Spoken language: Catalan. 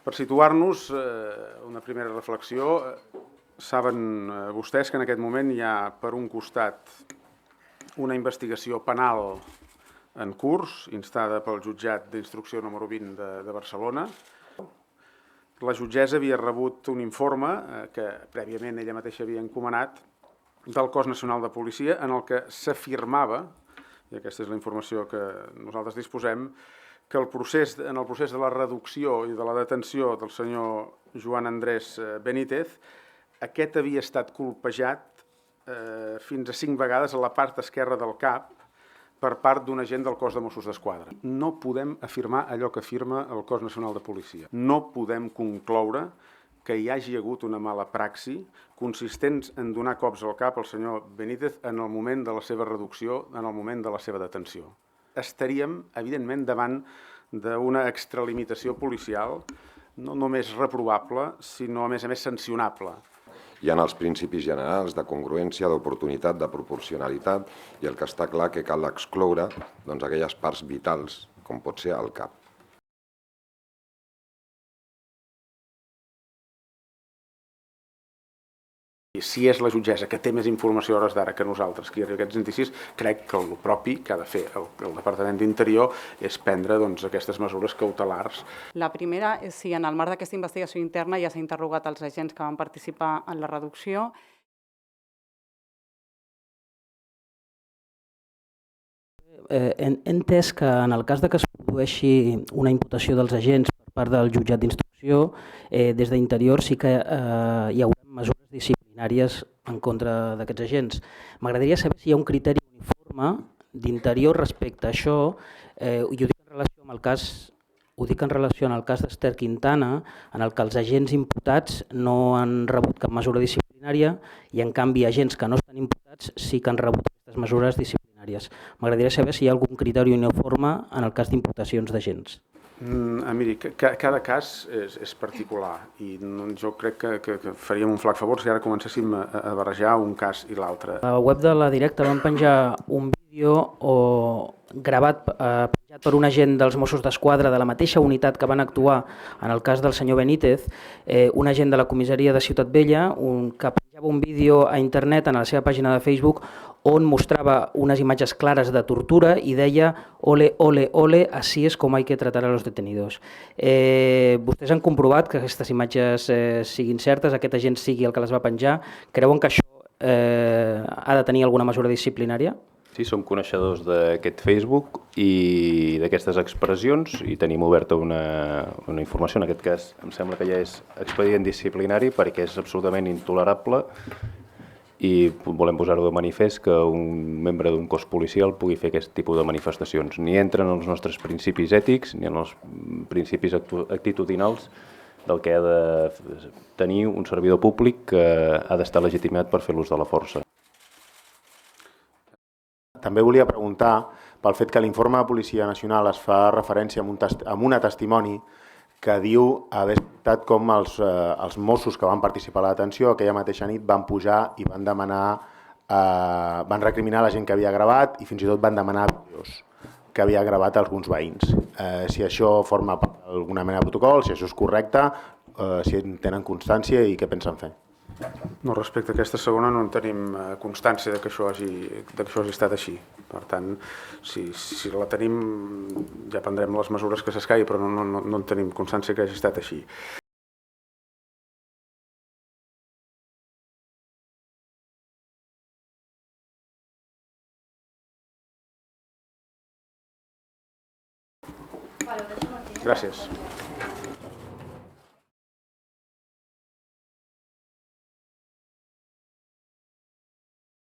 Per situar-nos, una primera reflexió. Saben vostès que en aquest moment hi ha, per un costat, una investigació penal en curs, instada pel jutjat d'instrucció número 20 de Barcelona. La jutgessa havia rebut un informe que prèviament ella mateixa havia encomanat del Cos Nacional de Policia, en el que s'afirmava, i aquesta és la informació que nosaltres disposem, que en el procés de la reducció i de la detenció del senyor Joan Andrés Benítez, aquest havia estat colpejat fins a 5 vegades a la part esquerra del cap per part d'un agent del cos de Mossos d'Esquadra. No podem afirmar allò que afirma el Cos Nacional de Policia. No podem concloure que hi hagi hagut una mala praxi consistent en donar cops al cap al senyor Benítez en el moment de la seva reducció, en el moment de la seva detenció. Estaríem, evidentment, davant d'una extralimitació policial no només reprovable, sinó, a més sancionable. Hi ha els principis generals de congruència, d'oportunitat, de proporcionalitat, i el que està clar que cal excloure aquelles parts vitals, com pot ser el cap. Si és la jutgessa que té més informació a hores d'ara que nosaltres, que hi arriba aquests indicis, crec que el propi que ha de fer el Departament d'Interior és prendre aquestes mesures cautelars. La primera és si en el marc d'aquesta investigació interna ja s'ha interrogat els agents que van participar en la reducció. He entès que en el cas de que es produeixi una imputació dels agents per part del jutjat d'instrucció, des d'Interior sí que hi haurà mesures disciplinàries en contra d'aquests agents. M'agradaria saber si hi ha un criteri uniforme d'Interior respecte a això, i ho dic en relació amb el cas d'Ester Quintana, en el que els agents imputats no han rebut cap mesura disciplinària i, en canvi, agents que no estan imputats sí que han rebut aquestes mesures disciplinàries. M'agradaria saber si hi ha algun criteri uniforme en el cas d'imputacions d'agents. Miri, cada cas és particular i jo crec que faríem un flac favor si ara comencéssim a barrejar un cas i l'altre. A la web de la Directa vam penjar un vídeo gravat, penjat per un agent dels Mossos d'Esquadra de la mateixa unitat que van actuar en el cas del senyor Benítez, un agent de la comissaria de Ciutat Vella, que penjava un vídeo a internet en la seva pàgina de Facebook on mostrava unes imatges clares de tortura i deia «Ole, ole, ole, así es como hay que tratar a los detenidos». Vostès han comprovat que aquestes imatges siguin certes, aquest agent sigui el que les va penjar. Creuen que això ha de tenir alguna mesura disciplinària? Sí, som coneixedors d'aquest Facebook i d'aquestes expressions i tenim oberta una informació. En aquest cas em sembla que ja és expedient disciplinari perquè és absolutament intolerable i volem posar-ho de manifest que un membre d'un cos policial pugui fer aquest tipus de manifestacions. Ni entren en els nostres principis ètics ni en els principis actitudinals del que ha de tenir un servidor públic que ha d'estar legitimat per fer l'ús de la força. També volia preguntar pel fet que l'informe de Policia Nacional es fa referència a una testimoni que diu haver estat com els Mossos que van participar a la detenció aquella mateixa nit van pujar i van van recriminar la gent que havia gravat i fins i tot van demanar vídeos que havia gravat alguns veïns. Si això forma part d'alguna mena de protocol, si això és correcte, si en tenen constància i què pensen fer. No, respecte a aquesta segona no en tenim constància que això hagi estat així. Per tant, si la tenim ja prendrem les mesures que s'escaigui, però no en tenim constància que hagi estat així. Gràcies.